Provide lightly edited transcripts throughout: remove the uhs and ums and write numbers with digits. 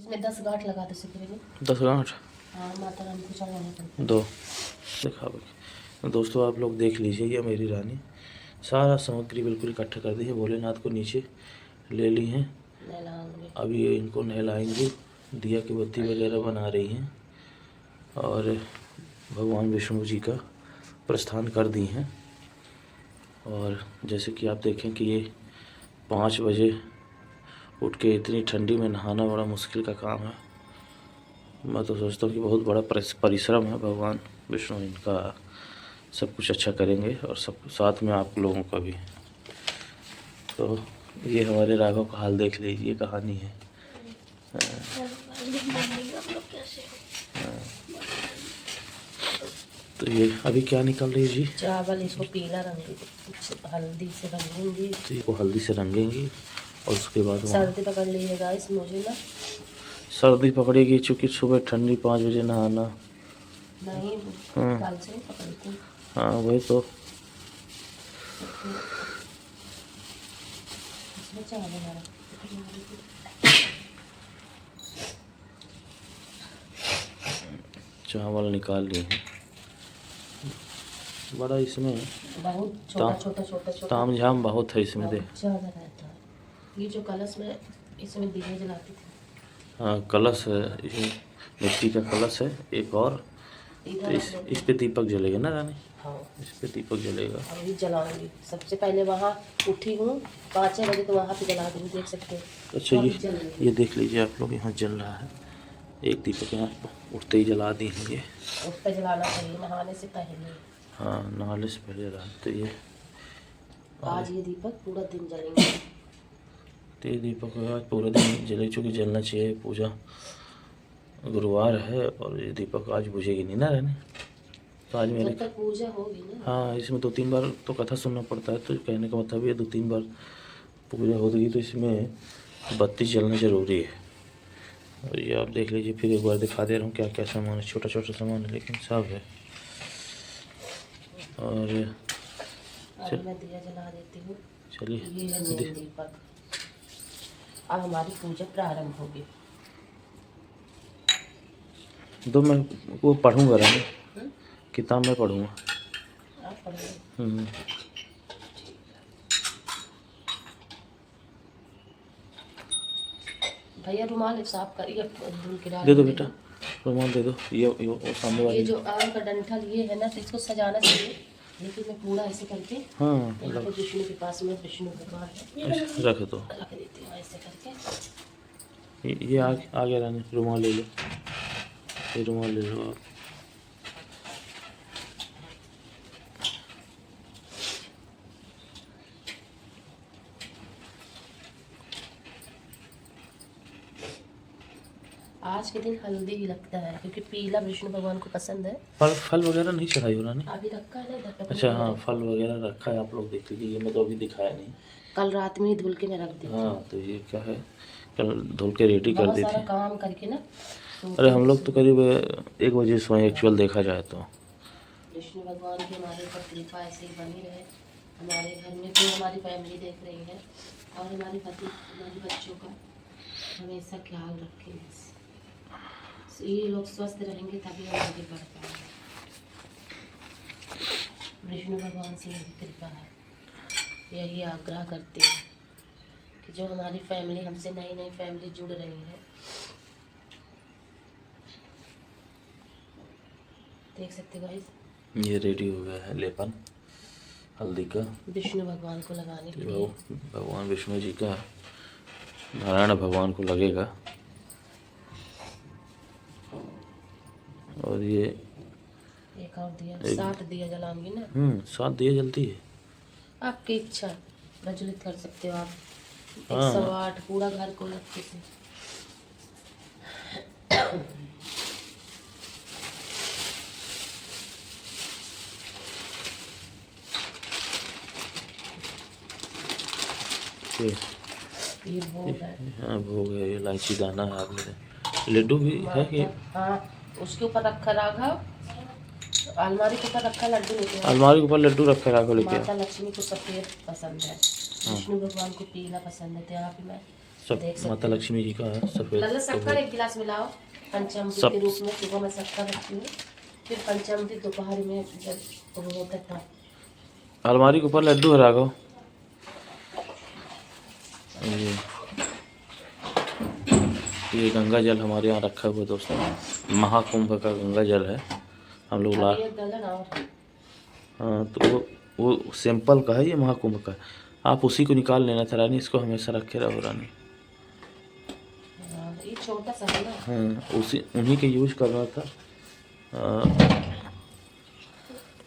इसमें 10 गांठ लगा दो सिकरे में। 10 गांठ? हाँ, माता रानी को चढ़ाने पड़ते। 2 दिखा भाई। दोस्तों आप लोग देख लीजिए, ये मेरी रानी सारा सामग्री बिल्कुल इकट्ठा कर दी है। भोलेनाथ को नीचे ले ली हैं, अभी ये इनको नहलाएंगे, दिया की बत्ती वगैरह बना रही हैं और भगवान विष्णु जी का प्रस्थान कर दी हैं। और जैसे कि आप देखें कि ये 5 बजे उठ के इतनी ठंडी में नहाना बड़ा मुश्किल का काम है। मैं तो सोचता हूँ कि बहुत बड़ा परिश्रम है। भगवान विष्णु इनका सब कुछ अच्छा करेंगे और सब साथ में आप लोगों का भी। तो ये हमारे राघव का हाल देख लीजिए, ये कहानी है। तो ये अभी क्या निकल रही है जी? चावल इसको पीला रंग हल्दी से रंगेंगे। तो इसको हल्दी से रंगेंगी और उसके बाद सर्दी पकड़ लीजिएगा इस मुझे ना। सर्दी पकड़ेगी चूँकि सुबह ठंडी 5 बजे नहाना नहीं। हाँ कल से पकड़ती। हाँ वही तो। इसमें चावल चावल निकाल लिए हैं। बड़ा इसमें बहुत छोटा ताम झाम बहुत है इसमें। दे ज़्यादा रहता है। ये जो कलश में इसमें दिए जलाती थी। हाँ कलश है, ये मिट्टी का कलश है एक और। तो इस पे दीपक जलेगा ना रानी? हाँ इस पे दीपक जलेगा। अभी जलाऊंगी। सबसे पहले वहाँ उठी हूँ 5 बजे, तो वहाँ पे जला दूँगी, देख सकते हो। अच्छा ये देख लीजिए आप लोग, यहाँ जल रहा है एक दीपक। यहाँ उठते ही जला दी है ये। उठते जलाना चाहिए नहाने से पहले। हाँ नहाने से पहले रात। तो ये आज ये दीपक पूरा दिन जलेंगे। तो ये दीपक आज पूरे दिन जले, चूँकि जलना चाहिए। पूजा गुरुवार है और ये दीपक आज बुझेगी नहीं ना रहने। तो आज मेरे पूजा होगी ना। हाँ इसमें 2-3 बार तो कथा सुनना पड़ता है, तो कहने का मतलब ये 2-3 बार पूजा होगी, तो इसमें बत्ती जलना ज़रूरी है। और ये आप देख लीजिए, फिर एक बार दिखा दे रहा हूँ क्या क्या सामान है। छोटा छोटा सामान है लेकिन सब है। और मैं दिया जला देती हूँ। चलिए ये है मेन दीपक। अब हमारी पूजा प्रारंभ होगी। दो मैं वो पढ़ूँगा रानी, किताब में पढ़ूँगा। आप पढ़िए। भैया रुमाल साफ करिए। दे दो बेटा, रुमाल दे दो। ये सामने वाली ये जो आम का डंठल ये है ना, तो इसको सजाना चाहिए, लेकिन मैं पूरा ऐसे करके हाँ विष्णु के पास में विष्णु भगवान रख दो। रख देती हूँ ऐसे करके। ये आ गया रानी, रुमाल ले लो। ये रुमाल ले लो आप। आज के दिन हल्दी ही लगता है क्योंकि पीला विष्णु भगवान को पसंद है। फल वगैरह नहीं चढ़ाई हो रानी? अभी रखा है ना। अच्छा हाँ फल वगैरह रखा है, आप लोग देख लीजिए। ये मैं तो अभी दिखाया नहीं। कल रात में ही धुल के मैं रख दी। हाँ तो ये क्या है, कल धुल के रेडी कर देते हैं। काम करके ना। अरे हम लोग तो करीब 1 बजे सोए एक्चुअल देखा जाए तो। विष्णु भगवान की हमारे ऊपर कृपा ऐसे ही बनी रहे। हमारे घर में जो हमारी फैमिली देख रही है और हमारे बच्चों का हमेशा ख्याल रखें। ये लोग स्वस्थ रहेंगे तभी हम आगे बढ़ पाएंगे। विष्णु भगवान से यही कृपा है, यही आग्रह करते हैं कि जो हमारी फैमिली हमसे नई फैमिली जुड़ रही है, देख सकते हो गाइस। ये रेडी हो गया है लेपन हल्दी का, विष्णु भगवान को लगाने के लिए। भगवान विष्णु जी का नारायण भगवान को लगेगा। और ये एक और दिया 7 दिया जलाऊंगी ना। 7 दिया जलती है। आपकी इच्छा प्रज्वलित कर सकते हो आप। हाँ। 108 पूरा घर को अच्छे से। ये भोग है। हाँ भोग है, इलायची दाना है। आपने लड्डू भी है कि? हाँ उसके ऊपर रखा राघव, अलमारी के ऊपर रखा लड्डू लेके। अलमारी के ऊपर लड्डू रखा राघव लेके। माता लक्ष्मी को सफेद पसंद है, विष्णु भगवान को पीला पसंद है, तो यहाँ पे मैं सब देख सकते माता हैं। लक्ष्मी जी का है सफ़ेद। लल्ला शक्कर एक गिलास मिलाओ। पंचामृत सब के रूप में सुबह में शक्कर रखती हूँ, फिर पंचामृत दोपहर में जब वो होता था। अलमारी के ऊपर लड्डू है राघव। ये गंगा जल हमारे यहाँ रखा हुआ है दोस्तों, महाकुंभ का गंगा जल है। हम लोग ला अब ये गलन और हाँ, तो वो सिंपल का है, ये महाकुंभ का। आप उसी को निकाल लेना था रानी, इसको हमेशा रखे रहो रानी। ये छोटा सा है ना। हाँ, उसी उन्हीं के यूज करना था।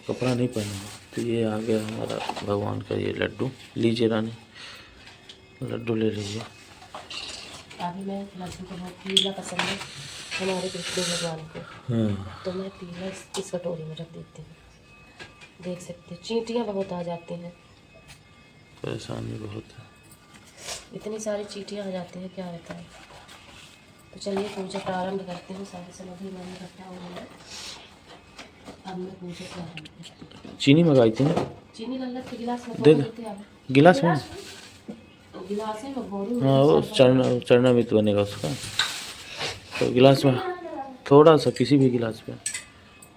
कपड़ा नहीं पहना। तो ये आ गया हमारा भगवान का ये लड्डू। लीजिए रानी, लड्डू ले लीजिए। अभी मैं लड्डू को बहुत पीला पसंद है हमारे कृष्ण भगवान को, हाँ, तो मैं पीला इस कटोरी में रख देती हूँ। देख सकते हैं चींटियाँ बहुत आ जाती हैं, परेशानी बहुत है। इतनी सारी चींटियाँ आ जाती हैं, क्या होता है। तो चलिए पूजा प्रारंभ करते हैं। सारी सामग्री मैंने इकट्ठा हो गई है। अब मैं पूजा प्रारंभ करती हूँ। चीनी मंगाई थी ना, चीनी लल्ला के गिलास में दे भोर दे। देते हैं। गिलास में गिलास में भोरू हाँ, वो चरणामृत बनेगा उसका, तो गिलास में थोड़ा सा, किसी भी गिलास में।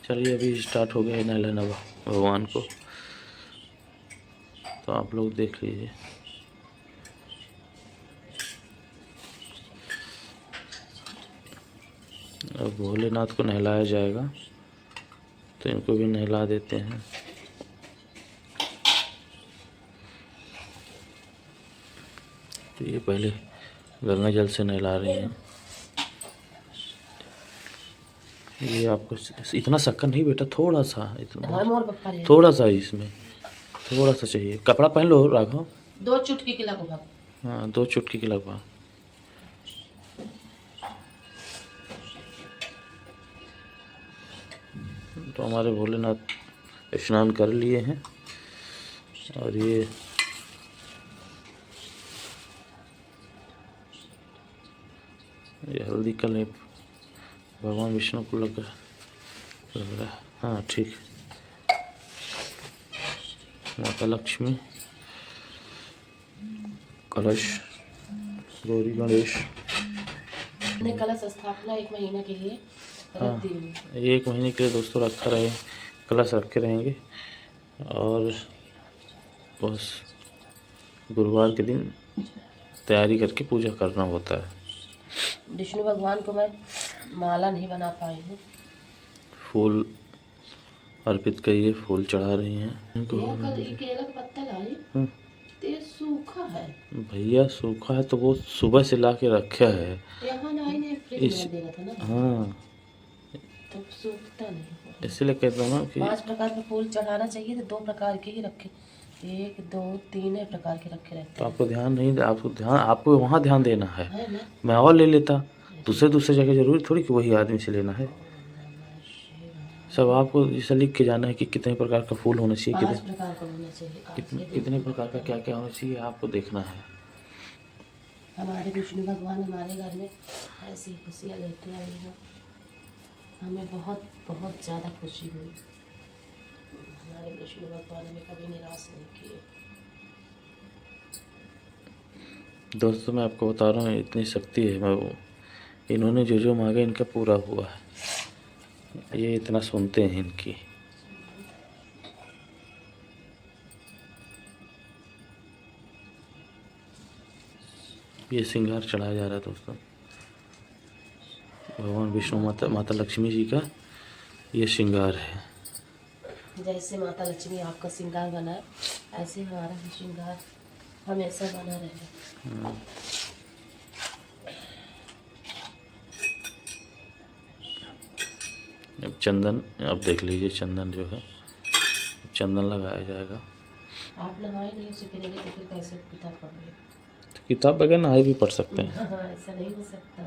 चलिए अभी स्टार्ट हो गया है नहलाना भगवान को, तो आप लोग देख लीजिए। अब भोलेनाथ को नहलाया जाएगा, तो इनको भी नहला देते हैं। तो ये पहले गंगा जल से नहला रही हैं। ये आपको इतना शक्कर नहीं बेटा, थोड़ा सा, इतना थोड़ा सा इसमें थोड़ा सा चाहिए। कपड़ा पहन लो राघव। 2 चुटकी के लगभग। हाँ, 2 चुटकी के लगभग। तो हमारे भोलेनाथ स्नान कर लिए हैं, और ये हल्दी का लेप भगवान विष्णु को लग रहा है। हाँ ठीक। माता लक्ष्मी, कलश, गौरी गणेश। मैंने कलश स्थापना 1 महीने के लिए हाँ, रख दी हूँ। 1 महीने के लिए दोस्तों रखा रहे, कलश रखे रहेंगे। और बस गुरुवार के दिन तैयारी करके पूजा करना होता है। विष्णु भगवान को मैं माला नहीं बना पाई हूँ। फूल अर्पित करिए, फूल चढ़ा रही हैं। ये केला का पत्ता लाई, तो ये सूखा है भैया, सूखा है तो वो सुबह से ला के रखा है। यहाँ लाई ने फ्रिज में देना था ना। हाँ, तो सूखता नहीं। इसलिए कहता हूँ ना कि 5 प्रकार के फूल चढ़ाना चाहिए, तो 2 प्रकार के ही रखे। 1 2 3 प्रकार के रखे रहते तो हैं। आपको ध्यान नहीं, आपको वहाँ ध्यान देना है। है ना। मैं और ले लेता, दूसरे जगह जरूरी थोड़ी कि वही आदमी से लेना है। सब आपको जैसा लिख के जाना है कि कितने प्रकार का फूल होना चाहिए, 5 प्रकार का होना चाहिए। कितने प्रकार का क्या क्या होना चाहिए, आपको देखना है। हमारे विष्णु भगवान हमारे घर में ऐसी खुशियाँ लेते आई हैं, हमें बहुत बहुत ज़्यादा खुशी हुई। हमारे विष्णु भगवान हमें कभी निराश नहीं किए। दोस्तों मैं आपको बता रहा हूँ, इतनी शक्ति है। मैं इन्होंने जो मांगे इनका पूरा हुआ है। ये इतना सुनते हैं इनकी। ये श्रृंगार चढ़ाया जा रहा है दोस्तों, भगवान विष्णु माता लक्ष्मी जी का ये श्रृंगार है। जैसे माता लक्ष्मी आपका श्रृंगार बना है, ऐसे हमारा भी श्रृंगार हमेशा बना रहे। अब चंदन, अब देख लीजिए, चंदन जो है, चंदन लगाया जाएगा। आप नहाए नहीं उससे पहले, तो फिर कैसे किताब पढ़ोगे? तो किताब बगैर नहाए भी पढ़ सकते हैं। हाँ, ऐसा नहीं हो सकता।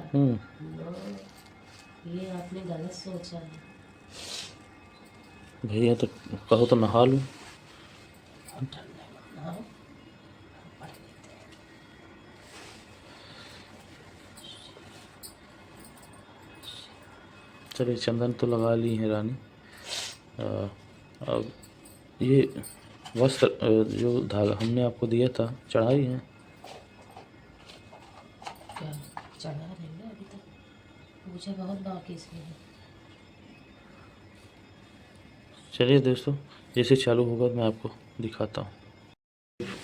ये आपने गलत सोचा है भैया। तो कहो तो नहा लूँ। चलिए, चंदन तो लगा ली है रानी। अब ये वस्त्र जो धागा हमने आपको दिया था चढ़ाई है। चढ़ा रहे हैं अभी तक, पूजा बहुत बाकी इसमें है। चलिए दोस्तों, जैसे चालू होगा मैं आपको दिखाता हूँ।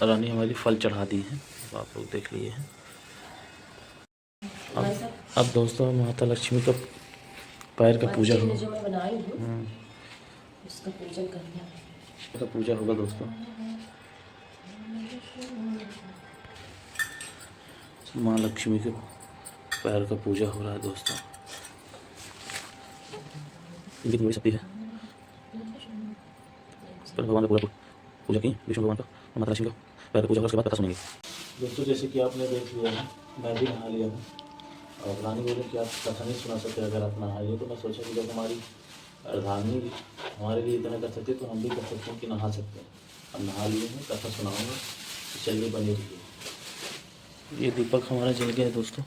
रानी हमारी फल चढ़ा दी है, अब आप लोग देख लिए हैं। अब दोस्तों माता लक्ष्मी का पैर का पूजा होगा। जो मैं बनाई हूँ उसका पूजन करना है, का पूजा होगा दोस्तों। माँ लक्ष्मी के पैर का पूजा हो रहा है दोस्तों। इनकी बड़ी शक्ति है। भगवान का पूरा पूजा की, विष्णु भगवान का, माता लक्ष्मी का पैर का पूजा होगा, उसके बाद कथा सुनेंगे। दोस्तों जैसे कि आपने देख लिया है, मैं भी नहा लिया हूँ और रानी बोले कि आप कथा नहीं सुना सकते अगर आप नहा लिए, तो मैं सोचा कि जब हमारी रानी हमारे लिए इतना कर सकते तो हम भी कर सकते हैं कि नहा सकते हैं। अब नहा लिए हैं, कथा सुनाऊंगा, तो चलिए बने रहिए। ये दीपक हमारा जल गया है दोस्तों।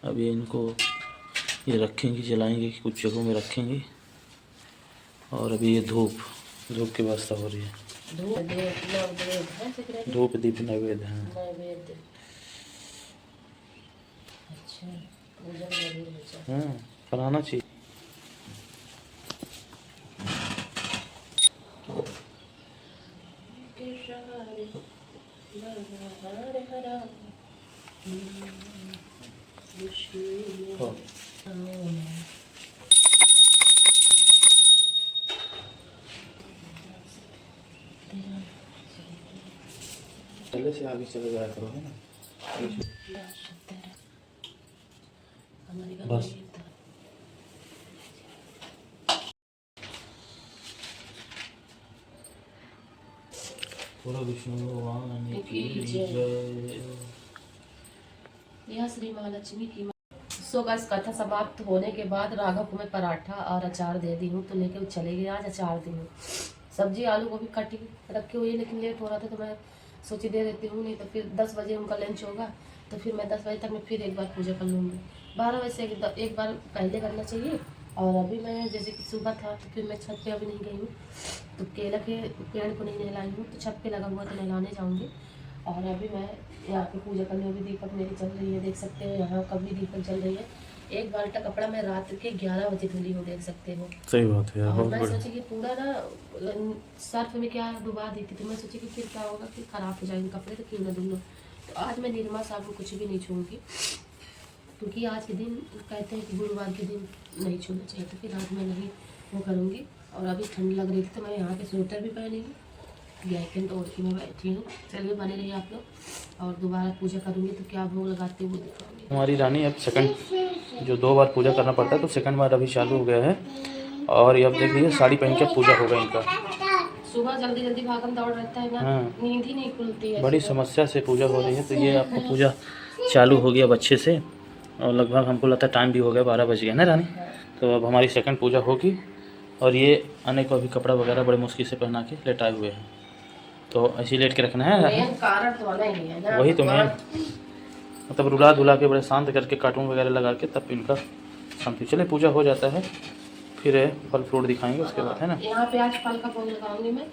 अब ये इनको ये रखेंगे, जलाएंगे, कुछ जगहों में रखेंगे। और अभी ये धूप की व्यवस्था हो रही है। धूप दीप नैवेद्य है। कराना चाहिए। पहले से आगे चले जाया करो, है ना। बस पूरा विष्णु भगवान की जय। यह श्री महालक्ष्मी की। सो गाइस, कथा समाप्त होने के बाद राघव को मैं पराठा और अचार दे दी हूँ, तो लेके चले गए। आज अचार दी हूँ, सब्जी आलू गोभी काटी रखी हुई है, लेकिन लेट हो रहा था तो मैं सोची दे देती हूँ, नहीं तो फिर 10 बजे उनका लंच होगा, तो फिर मैं 10 बजे तक मैं फिर एक बार पूजा कर लूँगी। 12 बजे से एक बार पहले करना चाहिए। और अभी मैं जैसे कि सुबह था तो फिर मैं छत पे अभी नहीं गई हूँ, तो केला के पेड़ को नहीं नहलाई हूँ, तो छत पे लगा हुआ तो नहलाने जाऊँगी। और अभी मैं यहाँ पे पूजा करने होगी। दीपक मेरी चल रही है, देख सकते हो यहाँ कभी दीपक चल रही है। एक बाल्टा कपड़ा मैं रात के 11 बजे धुली हूँ, देख सकते हो। सही बात है। और मैं सोची कि पूरा ना सर्फ में क्या डुबा दी थी, तो मैं सोची कि फिर क्या होगा कि खराब हो जाएंगे कपड़े, तो क्यों ना धुल लो। तो आज मैं निरमा साबुन कुछ भी नहीं छूऊंगी, क्योंकि आज के दिन कहते हैं कि गुरुवार के दिन नहीं छूना चाहिए, तो फिर आज मैं नहीं वो करूँगी। और अभी ठंड लग रही थी तो मैं यहाँ पे स्वेटर भी पहनी हूँ, जैकेट ओढ़ के मैं बैठी हूँ। चलिए बने रहिए आप लोग, और दोबारा पूजा करूँगी तो क्या भोग लगाते हुए दिखाऊंगी। हमारी रानी अब सेकंड, जो 2 बार पूजा करना पड़ता है, तो सेकंड बार अभी चालू हो गया है। और ये अब देख लीजिए साड़ी पहन के पूजा होगा इनका। सुबह जल्दी जल्दी भागम दौड़ रहता है ना, नींद ही नहीं खुलती है, बड़ी समस्या से पूजा हो रही है। तो ये आपको पूजा चालू हो गया अब अच्छे से, और लगभग हमको लगता है टाइम भी हो गया, 12 बज गया ना रानी। तो अब हमारी सेकंड पूजा होगी। और ये आने को अभी कपड़ा वगैरह बड़े मुश्किल से पहना के लेटाए हुए हैं, तो ऐसे लेट के रखना है। कारण तो नहीं है ना, वही तो मैं मतलब रुला धुला के बड़े शांत करके कार्टून वगैरह लगा के तब इनका शांति। चले पूजा हो जाता है, फिर फल फ्रूट दिखाएंगे उसके बाद, है ना। यहाँ पे आज फल का भोग लगाऊंगी मैं।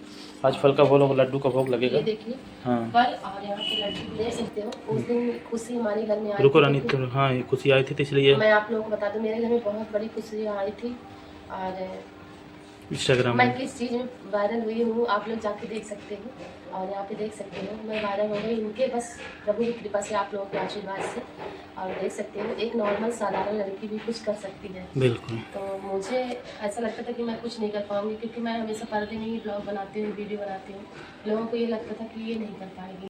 आज फल का भोग, लड्डू का भोग लगेगा। ये देखिए, हाँ फल और यहाँ पे लड्डू ले सकते हो। उस दिन खुशी हमारे घर में आई रुको थी, रानी, तो हाँ ये खुशी आई थी, तो इसलिए मैं आप लोगों को बता दूं, मेरे घर में बहुत बड़ी खुशी आई थी। और इंस्टाग्राम मैं में किस चीज़ में वायरल हुई हूँ आप लोग जाके देख सकते हो, और यहाँ पे देख सकते हो मैं वायरल हो गई उनके बस प्रभु की कृपा से, आप लोगों के आशीर्वाद से। और देख सकते हो एक नॉर्मल साधारण लड़की भी कुछ कर सकती है। बिल्कुल। तो मुझे ऐसा लगता था कि मैं कुछ नहीं कर पाऊँगी, क्योंकि मैं हमेशा पर्दे में ही ब्लॉग बनाती हूँ, वीडियो बनाती हूँ। लोगों को ये लगता था कि ये नहीं कर पाएगी।